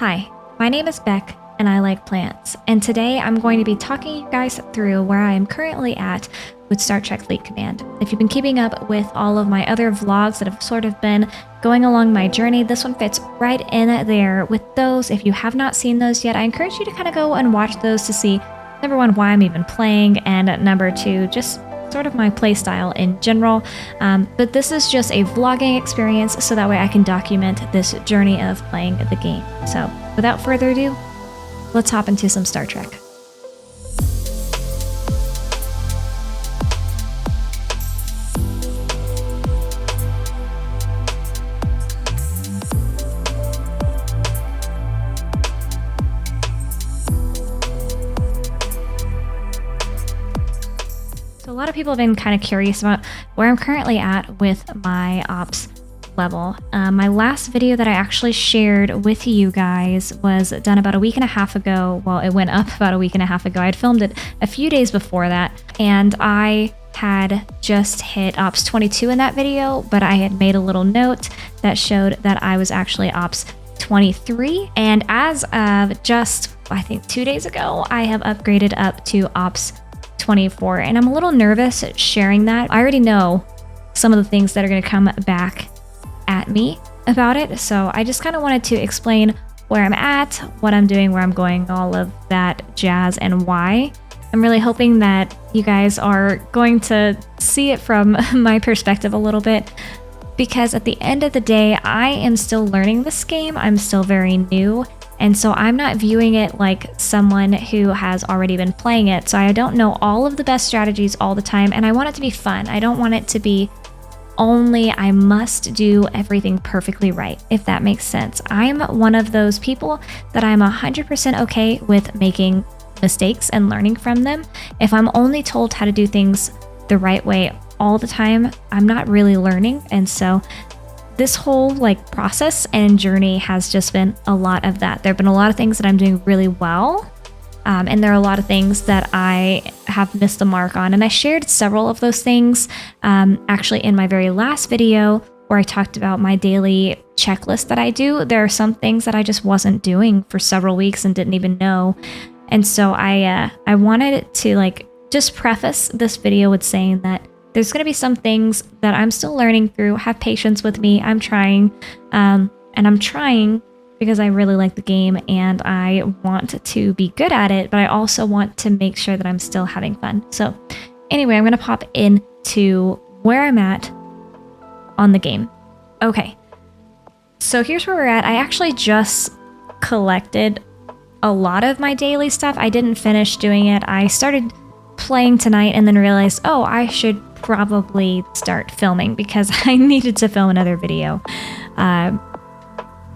Hi, my name is Beck and I like plants, and today I'm going to be talking you guys through where I am currently at with Star Trek Fleet Command. If you've been keeping up with all of my other vlogs that have sort of been going along my journey, this one fits right in there with those. If you have not seen those yet, I encourage you to kind of go and watch those to see, number one, why I'm even playing, and number two, just sort of my play style in general. But this is just a vlogging experience, so that way I can document this journey of playing the game. So without further ado, let's hop into some Star Trek. So a lot of people have been kind of curious about where I'm currently at with my ops level. My last video that I actually shared with you guys was done about a week and a half ago. Well, it went up about a week and a half ago. I'd filmed it a few days before that, and I had just hit ops 22 in that video, but I had made a little note that showed that I was actually ops 23. And as of just, I think 2 days ago, I have upgraded up to ops 24, and I'm a little nervous sharing that. I already know some of the things that are going to come back at me about it, so I just kind of wanted to explain where I'm at, what I'm doing, where I'm going, all of that jazz, and why. I'm really hoping that you guys are going to see it from my perspective a little bit, because at the end of the day, I am still learning this game. I'm still very new, and so I'm not viewing it like someone who has already been playing it. So I don't know all of the best strategies all the time, and I want it to be fun. I don't want it to be only I must do everything perfectly right, if that makes sense. I'm one of those people that I'm 100% okay with making mistakes and learning from them. If I'm only told how to do things the right way all the time, I'm not really learning. And so this whole process and journey has just been a lot of that. There have been a lot of things that I'm doing really well, and there are a lot of things that I have missed the mark on. And I shared several of those things actually in my very last video, where I talked about my daily checklist that I do. There are some things that I just wasn't doing for several weeks and didn't even know. And so I wanted to just preface this video with saying that there's going to be some things that I'm still learning through. Have patience with me. I'm trying, and I'm trying because I really like the game and I want to be good at it, but I also want to make sure that I'm still having fun. So anyway, I'm going to pop into where I'm at on the game. Okay, so here's where we're at. I actually just collected a lot of my daily stuff. I didn't finish doing it. I started playing tonight and then realized, oh, I should probably start filming because I needed to film another video.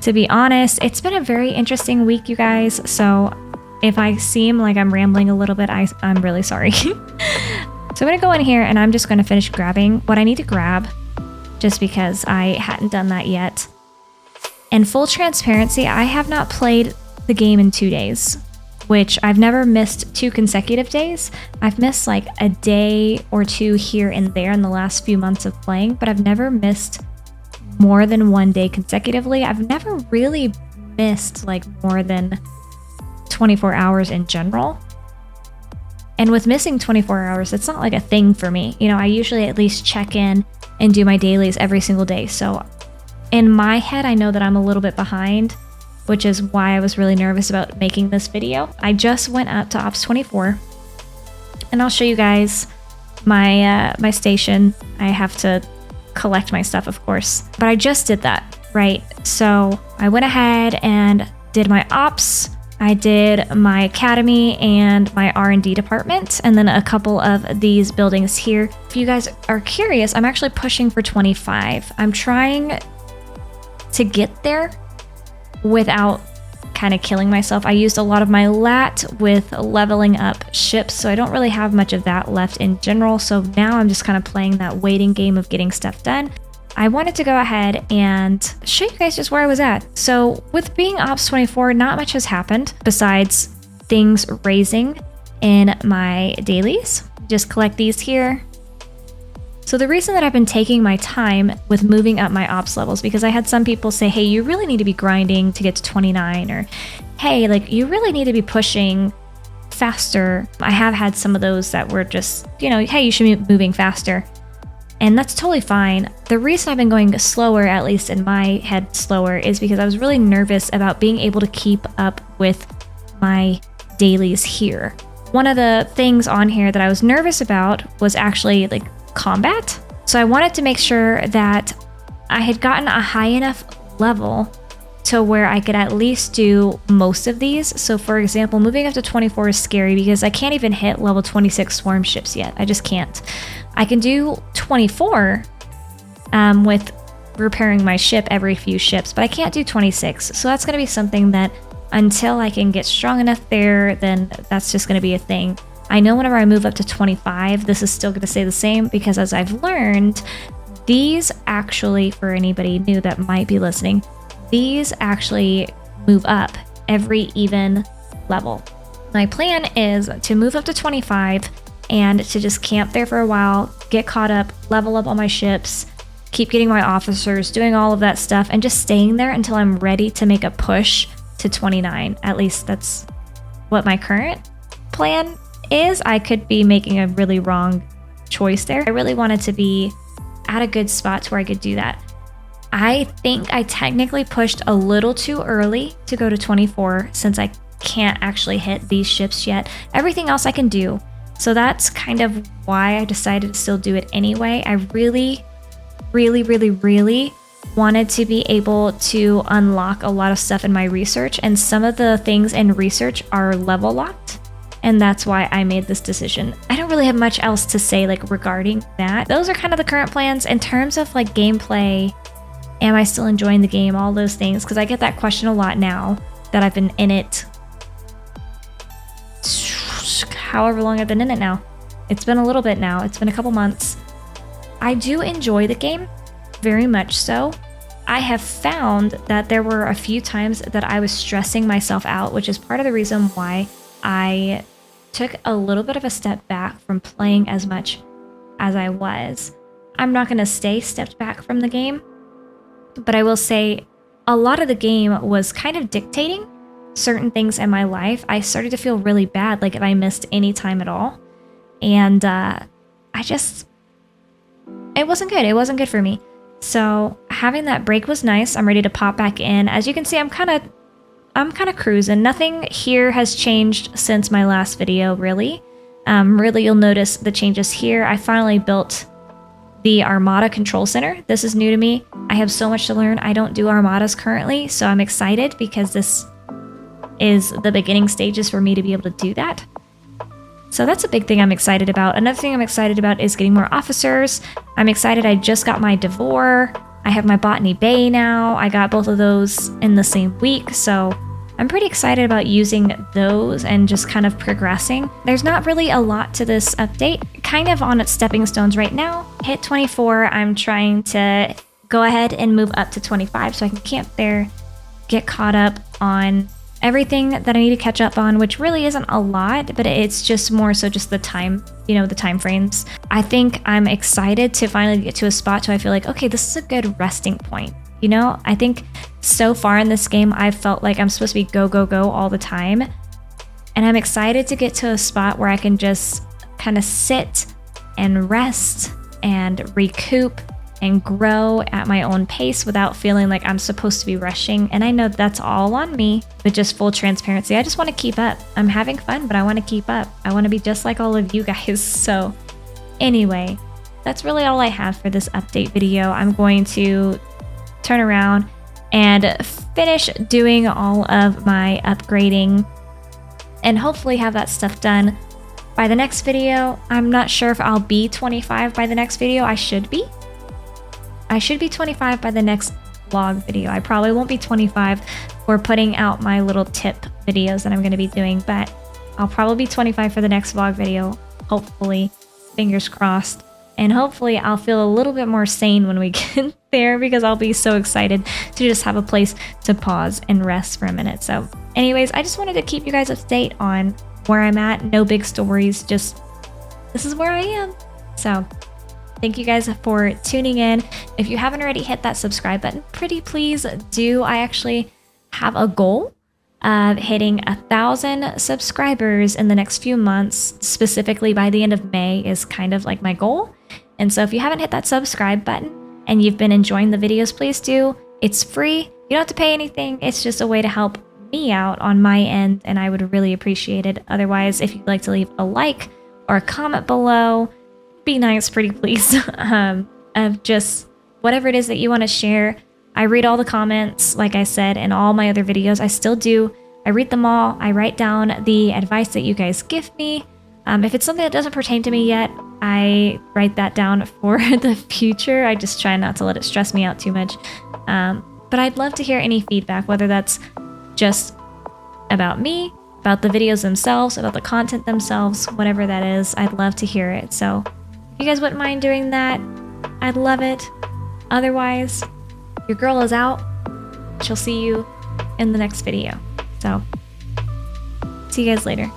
To be honest, it's been a very interesting week, you guys. So if I seem like I'm rambling a little bit, I'm really sorry. So I'm gonna go in here and I'm just gonna finish grabbing what I need to grab, just because I hadn't done that yet. In full transparency, I have not played the game in 2 days, which I've never missed 2 consecutive days. I've missed like a day or two here and there in the last few months of playing, but I've never missed more than 1 day consecutively. I've never really missed more than 24 hours in general. And with missing 24 hours, it's not a thing for me. You know, I usually at least check in and do my dailies every single day. So in my head, I know that I'm a little bit behind, which is why I was really nervous about making this video. I just went up to Ops 24, and I'll show you guys my my station. I have to collect my stuff, of course, but I just did that, right? So I went ahead and did my ops. I did my academy and my R&D department, and then a couple of these buildings here. If you guys are curious, I'm actually pushing for 25. I'm trying to get there without kind of killing myself. I used a lot of my lat with leveling up ships, so I don't really have much of that left in general. So now I'm just kind of playing that waiting game of getting stuff done. I wanted to go ahead and show you guys just where I was at. So with being Ops 24, not much has happened besides things raising in my dailies. Just collect these here. So the reason that I've been taking my time with moving up my ops levels, because I had some people say, hey, you really need to be grinding to get to 29, or hey, like you really need to be pushing faster. I have had some of those that were just, you know, hey, you should be moving faster. And that's totally fine. The reason I've been going slower, at least in my head slower, is because I was really nervous about being able to keep up with my dailies here. One of the things on here that I was nervous about was actually like combat. So I wanted to make sure that I had gotten a high enough level to where I could at least do most of these. So for example, moving up to 24 is scary because I can't even hit level 26 swarm ships yet. I just can't. I can do 24 with repairing my ship every few ships, but I can't do 26. So that's going to be something that until I can get strong enough there, then that's just going to be a thing. I know whenever I move up to 25, this is still going to stay the same because as I've learned, these actually, for anybody new that might be listening, these actually move up every even level. My plan is to move up to 25 and to just camp there for a while, get caught up, level up all my ships, keep getting my officers, doing all of that stuff, and just staying there until I'm ready to make a push to 29. At least that's what my current plan is. I could be making a really wrong choice there. I really wanted to be at a good spot to where I could do that. I think I technically pushed a little too early to go to 24 since I can't actually hit these ships yet. Everything else I can do. So that's kind of why I decided to still do it anyway. I really wanted to be able to unlock a lot of stuff in my research, and some of the things in research are level locked. And that's why I made this decision. I don't really have much else to say like regarding that. Those are kind of the current plans. In terms of like gameplay, am I still enjoying the game? All those things, because I get that question a lot now that I've been in it. However long I've been in it now. It's been a little bit now. It's been a couple months. I do enjoy the game, very much so. I have found that there were a few times that I was stressing myself out, which is part of the reason why I took a little bit of a step back from playing as much as I was. I'm not going to stay stepped back from the game, but I will say a lot of the game was kind of dictating certain things in my life. I started to feel really bad, like if I missed any time at all. And it wasn't good. It wasn't good for me. So having that break was nice. I'm ready to pop back in. As you can see, I'm kind of cruising. Nothing here has changed since my last video, really. Really, you'll notice the changes here. I finally built the Armada Control Center. This is new to me. I have so much to learn. I don't do Armadas currently, so I'm excited because this is the beginning stages for me to be able to do that. So that's a big thing I'm excited about. Another thing I'm excited about is getting more officers. I'm excited I just got my Devore. I have my Botany Bay now. I got both of those in the same week, so I'm pretty excited about using those and just kind of progressing. There's not really a lot to this update. Kind of on its stepping stones right now. Hit 24, I'm trying to go ahead and move up to 25 so I can camp there, get caught up on everything that I need to catch up on, which really isn't a lot, but it's just more so just the time, the time frames. I think I'm excited to finally get to a spot where I feel like, okay, this is a good resting point. I think so far in this game, I've felt like I'm supposed to be go, go, go all the time. And I'm excited to get to a spot where I can just kind of sit and rest and recoup and grow at my own pace without feeling like I'm supposed to be rushing. And I know that's all on me, but just full transparency. I just want to keep up. I'm having fun, but I want to keep up. I want to be just like all of you guys. So anyway, that's really all I have for this update video. I'm going to turn around and finish doing all of my upgrading and hopefully have that stuff done by the next video. I'm not sure if I'll be 25 by the next video. I should be 25 by the next vlog video. I probably won't be 25 for putting out my little tip videos that I'm going to be doing, but I'll probably be 25 for the next vlog video. Hopefully, fingers crossed. And hopefully I'll feel a little bit more sane when we get there because I'll be so excited to just have a place to pause and rest for a minute. So anyways, I just wanted to keep you guys up to date on where I'm at. No big stories, just this is where I am. So Thank you guys for tuning in. If you haven't already hit that subscribe button, pretty please do. I actually have a goal of hitting 1,000 subscribers in the next few months, specifically by the end of May is kind of like my goal. And so if you haven't hit that subscribe button and you've been enjoying the videos, please do. It's free. You don't have to pay anything. It's just a way to help me out on my end, and I would really appreciate it. Otherwise, if you'd like to leave a like or a comment below, be nice, pretty please. Of just whatever it is that you want to share. I read all the comments, like I said, in all my other videos. I still do. I read them all. I write down the advice that you guys give me. If it's something that doesn't pertain to me yet, I write that down for the future. I just try not to let it stress me out too much. But I'd love to hear any feedback, whether that's just about me, about the videos themselves, about the content themselves, whatever that is. I'd love to hear it. So if you guys wouldn't mind doing that, I'd love it. Otherwise, your girl is out. She'll see you in the next video. So, see you guys later.